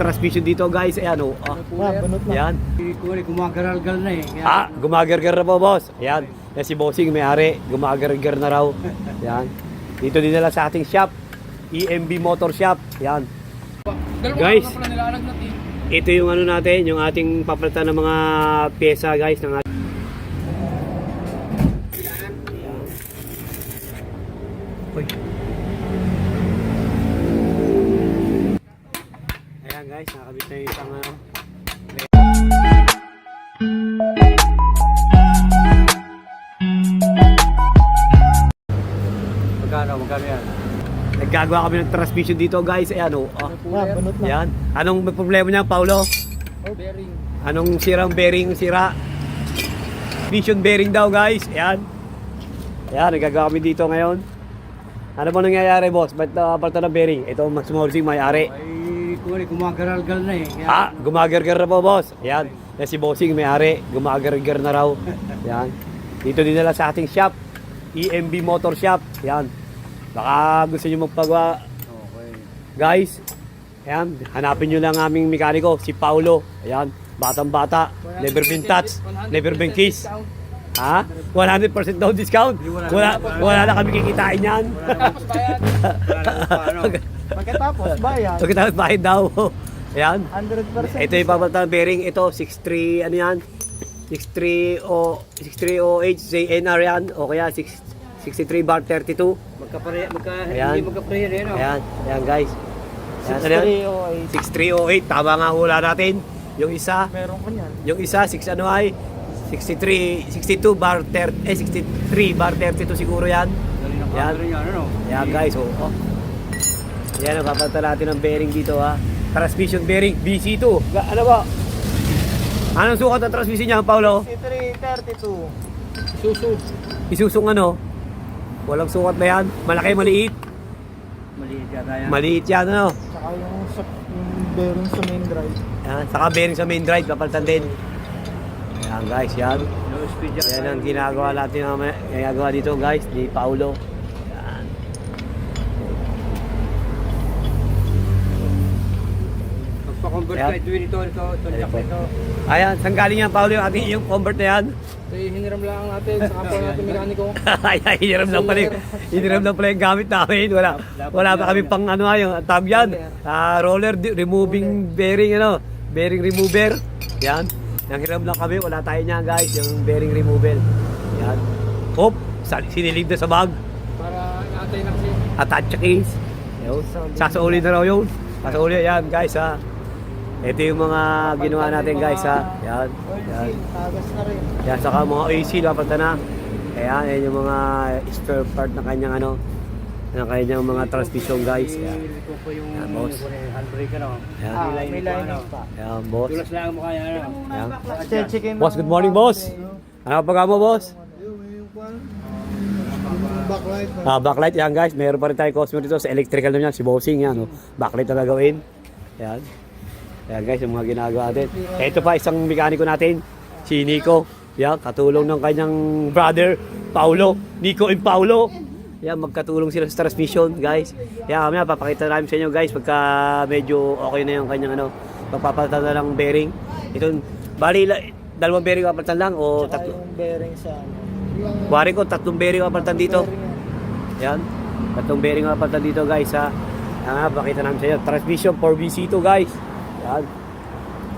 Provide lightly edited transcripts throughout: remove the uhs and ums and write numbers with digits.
transmission dito guys. Ayan o. Ayan. Gumagaralgal na eh. Gumagargar na po boss. Ayan. Yan si Bossing may-ari. Gumagargar na raw. Ayan. Dito din nila sa ating shop. EMB Motor Shop. Ayan. Guys, ito yung ano natin, yung ating papalitan ng mga pyesa guys ng ating. Ayan guys, nakakabit na yung isang ano. Magkano yan? Naggagawa kami ng transmission dito guys. Ayan o. Ayan. Anong problema niya, Paulo? Bearing. Anong sirang bearing sira? Transmission bearing daw guys. Ayan. Ayan, naggagawa kami dito ngayon. Ano ba nangyayari boss? Ba't napalta ng bearing? Ito Max Morsing may-ari. Ay, gumagaralgal na eh. Gumagargar na po boss. Ayan. Yan si Bossing may-ari. Gumagargar na raw. Ayan. Dito din nila sa ating shop. EMB Motor Shop. Ayan. Baka gusto nyo magpagawa. Okay. Guys, ayan, hanapin nyo lang aming mekaniko, si Paulo. Ayan, batang-bata, never been touched, never been kissed. Ha? 100% daw discount. Wala na kami kikitain yan. Pagkatapos bayad. Pagkatapos bayad daw. Ayan. 100%. Ito yung papalitan ng bearing. Ito, 63, ano yan? 6308 JNR yan. O kaya 63 bar 32. Hindi magkapareha rin. Ayan, ayan guys. Ayan, 6308. Tama nga hula natin. Yung isa, Meron ko niyan. yung isa 6 ano ay 62 bar 30, 63 bar 32 siguro yan. Yan. Ayan guys, oh. Ayan, papalitan natin ng bearing dito ha. Transmission bearing BC2. Ano ba? Anong sukat ng transmission niya, Paulo? C332. Susu. Isusung ano? Walang sukat na yan. Malaki, maliit. Maliit yata yan. Maliit yan, ano? Saka yung bearing sa main drive. Yan, saka bearing sa main drive, papalitan din. Yan guys, yan. Low speed yan. Yan ang ginagawa natin, ginagawa dito guys, ni Paulo. Yan. Magpa-convert Yan. ka ito. Ayan, saan galing yan, Paulo, yung ating yung convert na yan? Hiniram lang natin sa kapwa natin mekaniko. Ay, hiniram lang pala yung gamit namin. Wala pa kami pang ano yung tawag yan. Roller removing bearing, ano, bearing remover. Yan. Nanghiram lang kami, wala tayo niyan guys, yung bearing removal. Yan. Hop, sinilig na sa bag. Para natin na kasi. Attach case. Yun. Sasauli na raw yun. Sasauli, yan guys ha. Ito yung mga ginawa natin guys ha. Yan. Yan. Tagas na rin. Yan, saka mga AC, lapad na. Ayan, yan yung mga spare part na kanyang ano, ng kanyang mga transmission guys. Yan. Yan, boss. Handbrake ano. Yan. May line pa. Yan, boss. Tulas lang mo kaya ano. Yan. Boss, good morning boss. Ano pa mo boss? Backlight. Backlight yan guys. Meron pa rin tayong customer dito sa electrical naman yan. Si Bossing yan. Oh. Backlight na gagawin. Yan. Ayan guys, yung mga ginagawa natin. Ito pa isang mekaniko natin, si Nico. Yan, katulong ng kanyang brother, Paulo. Nico and Paulo. Yan, magkatulong sila sa transmission, guys. Yan, mamaya papakita namin sa inyo guys pagka medyo okay na yung kanyang ano, papapalitan na lang bearing. Ito, bali, dalawang bearing papalitan lang o tatlo. Yung bearing sa ano. Wari ko, tatlong bearing papalitan dito. Yan, tatlong bearing papalitan dito guys ha. Yan, pakita namin sa inyo. Transmission 4BC2 guys. Yan.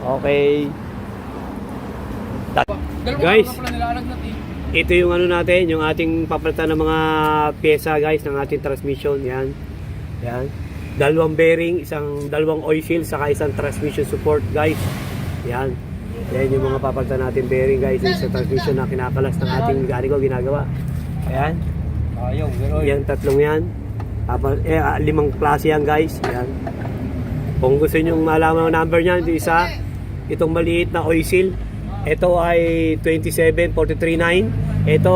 Okay. Guys, ito yung ano natin, yung ating papalitan ng mga pyesa guys ng ating transmission. Yan. Yan. Dalawang bearing, dalawang oil seal, saka isang transmission support guys. Yan. Yan yung mga papalitan natin bearing guys sa transmission na kinakalas ng ating mekaniko ginagawa. Ayan. Yan, tatlong yan. 5 klase yan guys. Yan. Kung gusto nyo malaman ang number niyan, ito isa, itong maliit na oil seal, ito ay 27439, ito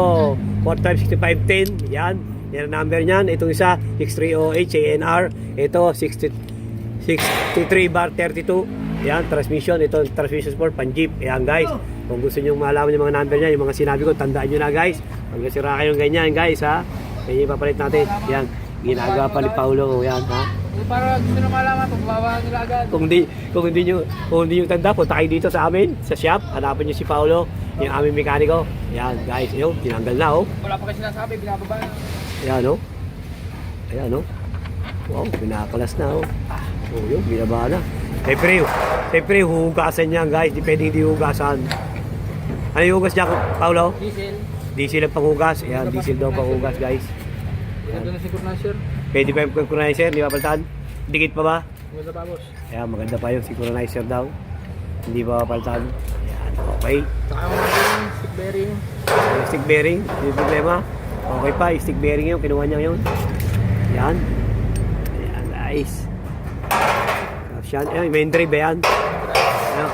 4x6510, yan ang number niyan. Itong isa 6308 JNR, ito 63 bar 32, yan transmission, ito transmission support pan jeep. Yan guys, kung gusto nyo malaman yung mga number niyan, yung mga sinabi ko, tandaan nyo na guys. Pag nasira kayong ganyan guys ha, yan yung papalit natin. Yan, ginagawa pa ni Paulo, yan ha. Para gusto na malaman kung babahan nila agad. Kung hindi nyo tanda, punta kayo dito sa amin, sa shop. Hanapin nyo si Paolo, yung aming mekaniko. Yan, guys, yun, tinanggal na, oh. Wala pa kasi sinasabi, binababa na. Ayan, oh. Ayan, oh. Wow, pinakalas na, oh. Oh, yun, binaba na. Siyempre, huhugasan niya, guys. Di pwedeng hindi hugasan. Ano yung hugas niya, Paolo? Diesel. Diesel ang panghugas. Ayan, diesel daw panghugas, guys. Ito na siguro na, sir. Pwede pa yung synchronizer, di ba paltan? Dikit pa ba? Maganda pa, boss. Ayan, maganda pa yung synchronizer daw. Hindi ba paltan? Ayan, okay. Saka yung stick bearing. Yung stick bearing, hindi problema. Okay pa, yung stick bearing yun, kinuha niya yun. Ayan. Ayan, guys. Tapos yan, ayan, main drive, ayan. Ayan,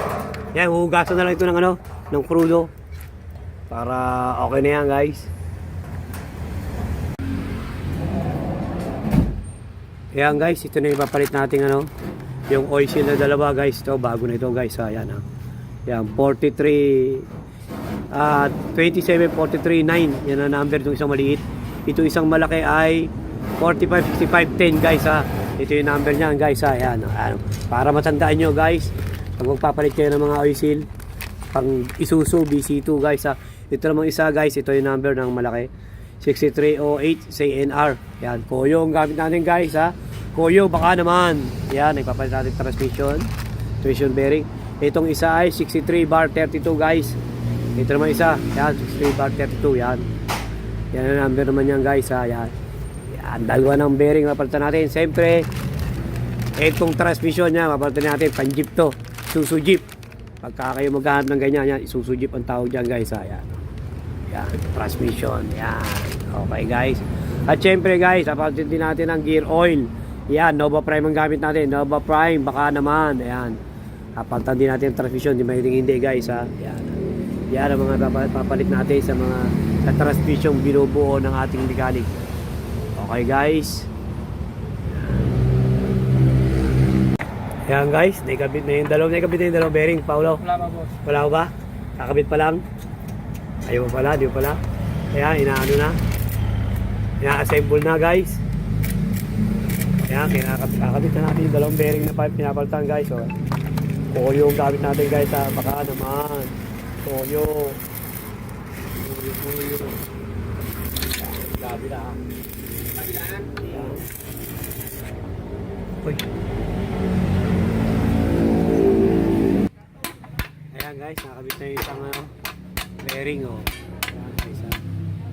ayan, huhugasan na lang ito ng ano, ng crudo. Para okay na yan, guys. Ayan guys, ito na yung ipapalit natin ano, yung oil seal na dalawa guys. Ito, bago na ito guys. Ayan ha. Ayan, 2743.9. Yan ang number itong isang maliit. Ito isang malaki ay 456510 guys ha. Ito yung number niyan guys ha. Ayan, ayan. Para matandaan nyo guys, pag magpapalit kayo ng mga oil seal, pang Isuzu BC2 guys ha. Ito namang isa guys, ito yung number ng malaki. 6308 CNR. Yan, Koyo ang gamit natin guys ha. Koyo baka naman. Yan, nagpapalit natin transmission bearing. Itong isa ay 63 bar 32 guys. Ito naman isa. Yan, 63 bar 32 yan. Yan ang number naman yan guys ha. Yan. Yan, dalawa ng bearing mapalitan natin. Siyempre, itong transmission niya mapalitan natin. Pan jeep to. Isuzu Jeep. Pagka kayo maghahanap ng ganyan, yan, Isuzu Jeep ang tawag dyan guys ha. Yan. Yan, transmission. Yan. Okay guys. At syempre guys, napalitan din natin ang gear oil. Yan, Nova Prime ang gamit natin. Nova Prime, baka naman. Ayan. Napalitan din natin ang transmission. Di mahiling hindi guys ha. Yan. Yan ang mga papalit natin sa mga sa transmission binubuo ng ating mechanic. Okay guys. Yan guys, naikabit na yung dalawang bearing, Paolo. Wala pa, boss. Wala ko ba? Kakabit pa lang. Ayaw pala, di pala. Kaya inaano na. Ina-assemble na guys. Kaya kakabit na natin yung dalawang bearing na pinapalitan guys. Oh. Koyo yung gamit natin guys ha. Baka naman. Koyo. Koyo. Gabi na ha. Kabilaan. Ayan. Uy. Ayan guys, nakabit na yung isang bearing oh. Ayan guys ha.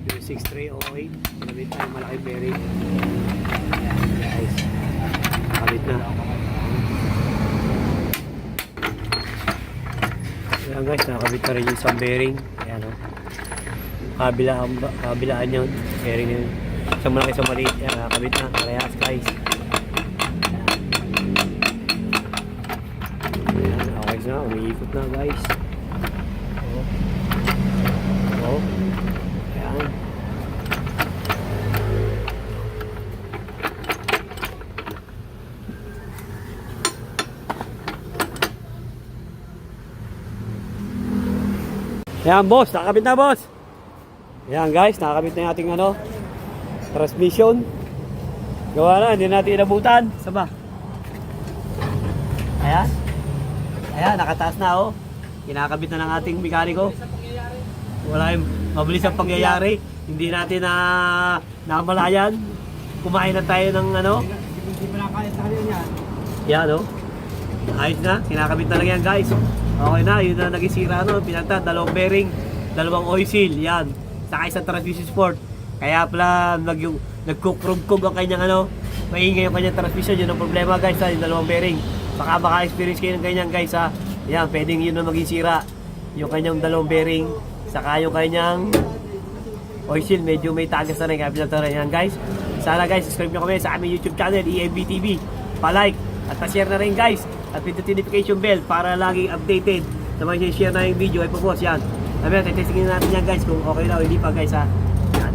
Yung 6308, nakabit na yung malaking bearing. Ayan guys, nakabit na. Ayan guys, nakabit na rin yung isang bearing. Ayan oh. Kabilaan yun, bearing yun. Isang malaki, isang maliit. Ayan, nakabit na. Parehas guys. Ayan, okay na, umiikot na guys. Oh. Ayan. Ayan boss, nakakabit na boss. Ayan guys, nakakabit na yung ating ano, transmission. Gawa na, hindi natin inabutan. Saba. Ayan. Ayan, nakataas na oh. Kinakabit na ng ating mekaniko. Wala yung mabilis ang pangyayari. Hindi natin na namalayan. Kumain na tayo ng ano. Hindi mo nakakaya sa kanila yan. Yan oh. Ayos na, kinakabit na lang yan guys. Okay na, yun na naging sira no. Pinagta, dalawang bearing, dalawang oil seal. Yan. Saka isang transmission sport. Kaya pala nagkukrug-kug ang kanyang ano. Maingay yung kanyang transmission. Yun ang problema guys ha, yung dalawang bearing. Baka experience kayo ng ganyan guys ha. Yan, pwedeng yun na maging sira. Yung kanyang dalawang bearing. Saka yung kanyang oil seal. Medyo may tagas na rin. Kaya pinagta rin yan guys. Sana guys, subscribe nyo kami sa aming YouTube channel, EMB TV. Pa-like at pa-share na rin guys. At pindutin notification bell para laging updated sa mga share na yung video ay po boss yan. Sabi natin, testingin natin yan guys kung okay na o hindi pa guys ha. Yan.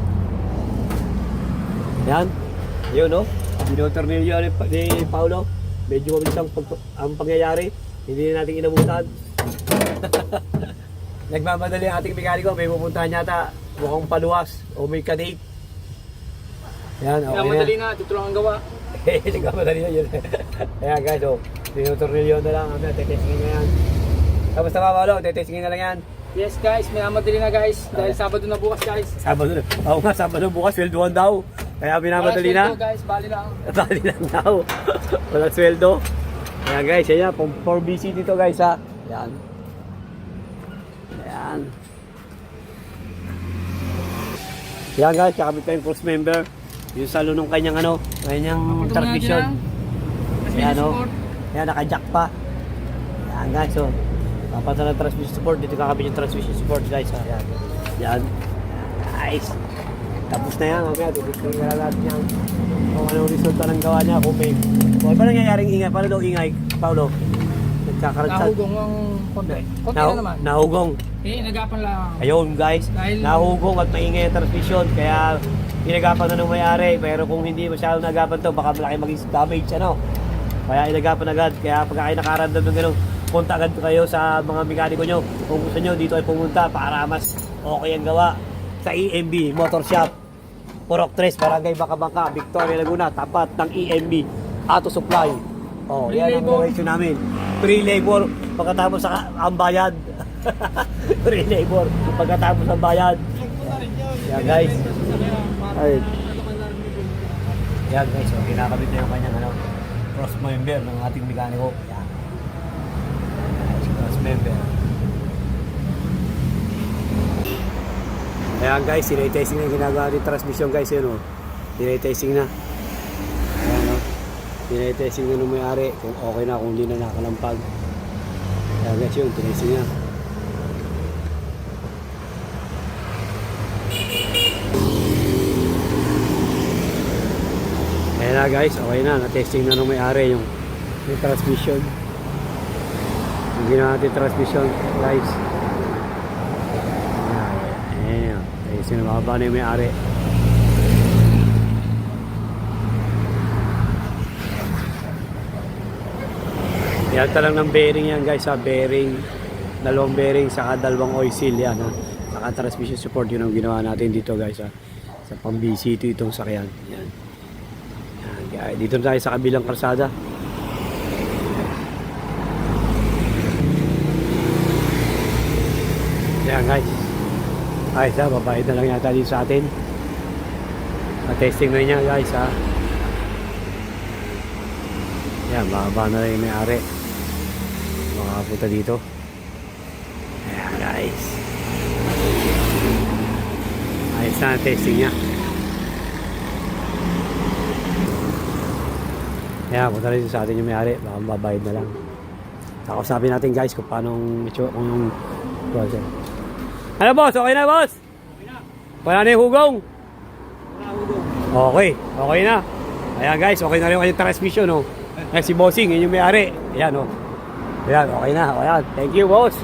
Yan. Yun no. Dinotornilyo ni Paolo. Medyo mabilis ang pangyayari. Hindi na natin inabutan. Nagmamadali ang ating mekaniko. May pupuntahan yata mukhang paluwas o may kadate. Yan, okay Kaya madali na, dito lang ang gawa. Nagkamadali na yun. Ayan guys, oh. Tinutornilyo na lang. Tetestingin na yan. Tapos na Pablo, tetestingin na lang yan. Yes guys, may amadali na guys. Dahil Sabado na bukas guys. Sabado na. Oo nga, Sabado bukas, sweldoan daw. Kaya binamadali na. Walang sweldo, guys, bali lang. Bali lang daw. Walang sweldo. Ayan guys, yan yan. 4BC dito guys ha. Ayan. Ayan. Ayan guys, kakabit pa yung cruise member. Yung salo nung kanyang ano, kanyang transmission. Ayan o. Ayan, naka-jack pa. Ayan guys, o. Papasa ng transmission support. Dito kakabit yung transmission support guys. Ayan. Ayan. Nice. Tapos na yan. Okay, tutusin na natin yan. Kung anong resulta ng gawa niya. Kung may... Kung ano nangyayaring ingay. Paano daw ingay, Paulo? Nagkakaragsan. Nahugong ang konti. Konti na naman. Nahugong. Inagapan lang. Ayun guys. Dahil- Nahugong at maingay ang transmission. Kaya inagapan na ng may-ari. Pero kung hindi masyadong nagapan to, baka malaki maging damage. Ano? Kaya inagapan agad. Kaya pagka kayo nakaramdam ng gano'n, punta agad kayo sa mga mekaniko nyo. Kung gusto nyo, dito ay pumunta para mas okay ang gawa. Sa EMB Motor Shop, Purok 3, Barangay Bacabangka, Victoria, Laguna, tapat ng EMB Auto Supply. Oh, Free yan ang labor. location namin. Free labor pagkatapos sa ang bayad. Free labor pagkatapos ang bayad. Yan guys. Ay. Yan guys, so kinakabit na yung kanyang ano, cross member ng ating mekaniko. Yan. Nice, cross member. Ayan guys, sinay-testing na yung ginagawa ng transmission guys, yun o. Sinay-testing na. Ayan o. Sinay-testing na nung may-ari kung okay na, kung hindi na nakalampag. Ayan guys yun, tinesting na. Ayan na guys, okay na. Na-testing na nung may-ari yung transmission. Yung ginawa natin transmission guys. Ayan. Testing na makaba na yung may-ari. Yata lang ng bearing yan guys ha. Bearing. Dalawang bearing saka dalawang oil seal yan ha. Saka transmission support yun ang ginawa natin dito guys ha. Sa pang-BC ito itong sakyan. Yan. Yan. Dito na tayo sa kabilang kalsada. Yan guys. Ay sa babayad na lang yata dito sa atin. Testing na niya guys ha. Yan, makaba na rin yung may-ari. Makapunta dito. Ayan guys. Ayos na ang testing niya. Ayan, punta rin sa atin yung may-ari. Baka mababayad na lang. Kakusapin natin guys kung paano kung yung process. Ano boss? Okay na boss? Okay na. Wala na yung hugong? Wala hugong. Okay, okay na. Ayan guys, okay na rin yung transmission oh. Ayan si Bossing, yun yung may-ari. Ayan oh. Ayan, okay na. Ayan. Thank you boss.